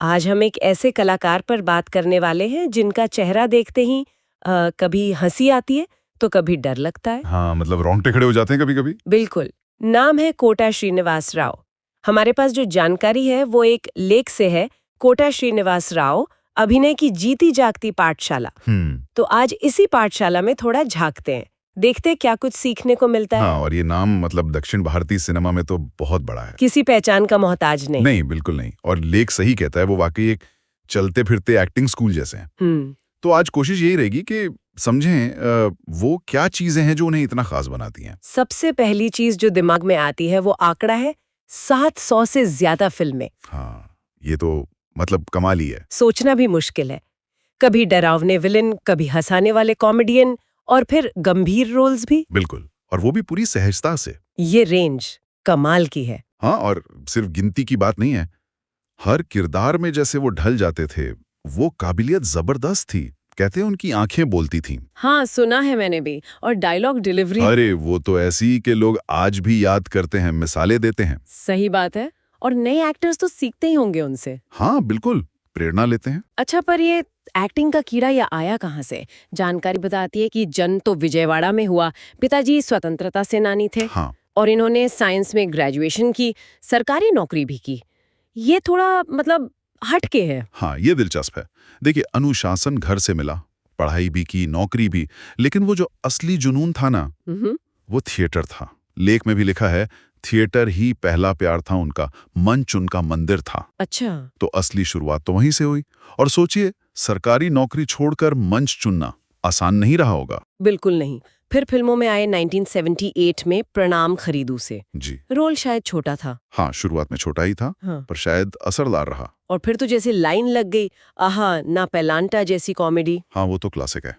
आज हम एक ऐसे कलाकार पर बात करने वाले हैं जिनका चेहरा देखते ही कभी हंसी आती है तो कभी डर लगता है। हाँ, मतलब रोंगटे खड़े हो जाते हैं कभी कभी। बिल्कुल। नाम है कोटा श्रीनिवास राव। हमारे पास जो जानकारी है वो एक लेख से है, कोटा श्रीनिवास राव अभिनय की जीती जागती पाठशाला। तो आज इसी पाठशाला में थोड़ा झांकते हैं, देखते क्या कुछ सीखने को मिलता है। हाँ, और ये नाम मतलब दक्षिण भारतीय सिनेमा में तो बहुत बड़ा है। किसी पहचान का मोहताज नहीं। नहीं, बिल्कुल नहीं। और लेख सही कहता है, वो वाकई एक चलते फिरते एक्टिंग स्कूल जैसे हैं। तो आज कोशिश यही रहेगी कि समझें वो क्या चीजें हैं जो उन्हें इतना खास बनाती हैं। सबसे पहली चीज जो दिमाग में आती है वो आंकड़ा है, 700 से ज्यादा फिल्में। हाँ, ये तो मतलब कमाल ही है। सोचना भी मुश्किल है, कभी डरावने विलन, कभी हंसाने वाले कॉमेडियन और फिर गंभीर रोल्स भी। बिल्कुल, और वो भी पूरी सहजता से। ये रेंज कमाल की है। हाँ, और सिर्फ गिनती की बात नहीं है, हर किरदार में जैसे वो ढल जाते थे, वो काबिलियत जबरदस्त थी। कहते हैं उनकी आंखें बोलती थीं। हाँ, सुना है मैंने भी। और डायलॉग डिलीवरी। अरे वो तो ऐसी कि लोग आज भी याद करते हैं, मिसालें देते हैं। सही बात है। और नए एक्टर्स तो सीखते ही होंगे उनसे। हाँ बिल्कुल, प्रेरणा लेते हैं। अच्छा, पर ये एक्टिंग का कीड़ा या आया कहाँ से? जानकारी बताती है कि जन्म तो विजयवाड़ा में हुआ, पिताजी स्वतंत्रता सेनानी थे। हाँ, और इन्होंने साइंस में ग्रेजुएशन की, सरकारी नौकरी भी की। ये थोड़ा मतलब हटके है। हाँ, ये दिलचस्प है। देखिए, अनुशासन घर से मिला, पढ़ाई भी की, नौकरी भी, लेकिन वो जो असली जुनून था ना, वो थिएटर था। लेख में भी लिखा है, थिएटर ही पहला प्यार था उनका, मंच उनका मंदिर था। अच्छा। तो असली शुरुआत तो वहीं से हुई। और सोचिए, सरकारी नौकरी छोड़कर मंच चुनना आसान नहीं रहा होगा। बिल्कुल नहीं। फिर फिल्मों में आए 1978 में प्रणाम खरीदू से। जी रोल शायद छोटा था। हाँ, शुरुआत में छोटा ही था। हाँ। पर शायद असरदार रहा। और फिर तो जैसे लाइन लग गई, आहा ना पेलांटा जैसी कॉमेडी। हाँ, वो तो क्लासिक है।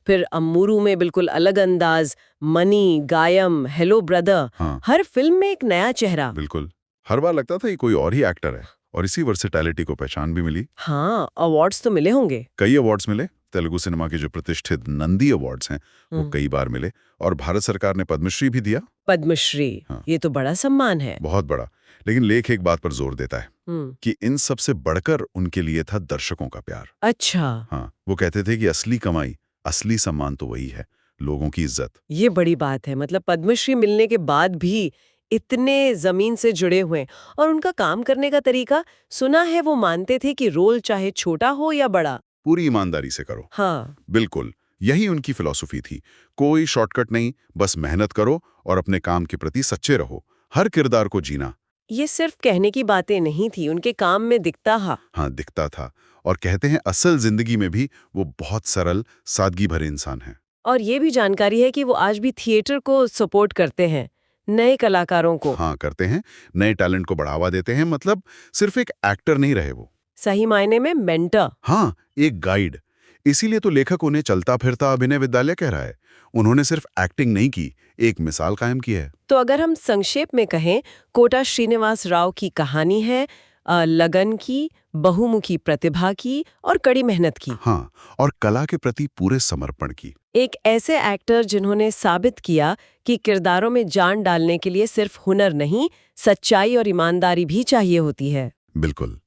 फिर अम्मूरू में बिल्कुल अलग अंदाज, मनी, गायम, हेलो ब्रदर। हाँ, हर फिल्म में एक नया चेहरा। बिल्कुल। हर बार लगता था ये कोई और ही एक्टर है। और इसी वर्सेटैलिटी को पहचान भी मिली। हाँ, अवार्ड्स तो मिले होंगे। कई अवार्ड्स मिले। तेलुगु सिनेमा के जो प्रतिष्ठित नंदी अवार्ड्स हैं, वो कई बार मिले। और भारत सरकार ने पद्मश्री भी दिया। पद्मश्री। हाँ। ये तो बड़ा सम्मान है। बहुत बड़ा। लेकिन लेख एक बात पर जोर देता है कि इन सब से बढ़कर उनके लिए था दर्शकों का प्यार। अच्छा। हाँ, वो कहते थे कि असली कमाई, असली सम्मान तो वही है, लोगों की इज्जत। ये बड़ी बात है। मतलब पद्मश्री मिलने के बाद भी इतने जमीन से जुड़े हुए हैं। और उनका काम करने का तरीका, सुना है वो मानते थे कि रोल चाहे छोटा हो या बड़ा, पूरी ईमानदारी से करो। हाँ, बिल्कुल, यही उनकी फिलॉसफी थी। कोई शॉर्टकट नहीं, बस मेहनत करो और अपने काम के प्रति सच्चे रहो, हर किरदार को जीना। ये सिर्फ कहने की बातें नहीं थी, उनके काम में दिखता था। हाँ, दिखता था। और कहते हैं असल जिंदगी में भी वो बहुत सरल, सादगी भरे इंसान हैं। और ये भी जानकारी है कि वो आज भी थिएटर को सपोर्ट करते हैं, नए कलाकारों को। हाँ, करते हैं। नए टैलेंट को बढ़ावा देते हैं। मतलब सिर्फ एक एक्टर नहीं रहे वो। सही मायने में मेंटर। हाँ, एक गाइड। इसीलिए तो लेखक उन्हें चलता फिरता अभिनय विद्यालय कह रहा है। उन्होंने सिर्फ एक्टिंग नहीं की, एक मिसाल कायम की है। तो अगर हम संक्षेप में कहें, कोटा श्रीनिवास राव की कहानी है लगन की, बहुमुखी प्रतिभा की और कड़ी मेहनत की। हाँ, और कला के प्रति पूरे समर्पण की। एक ऐसे एक्टर जिन्होंने साबित किया कि किरदारों में जान डालने के लिए सिर्फ हुनर नहीं, सच्चाई और ईमानदारी भी चाहिए होती है। बिल्कुल।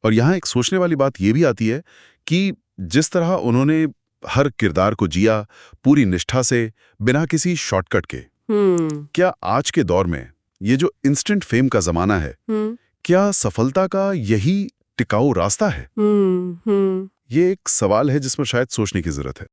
और यहाँ एक सोचने वाली बात ये भी आती है कि जिस तरह उन्होंने हर किरदार को जिया, पूरी निष्ठा से, बिना किसी शॉर्टकट के। क्या आज के दौर में ये जो इंस्टेंट फेम का जमाना है, क्या सफलता का यही टिकाऊ रास्ता है? ये एक सवाल है जिस पर शायद सोचने की जरूरत है।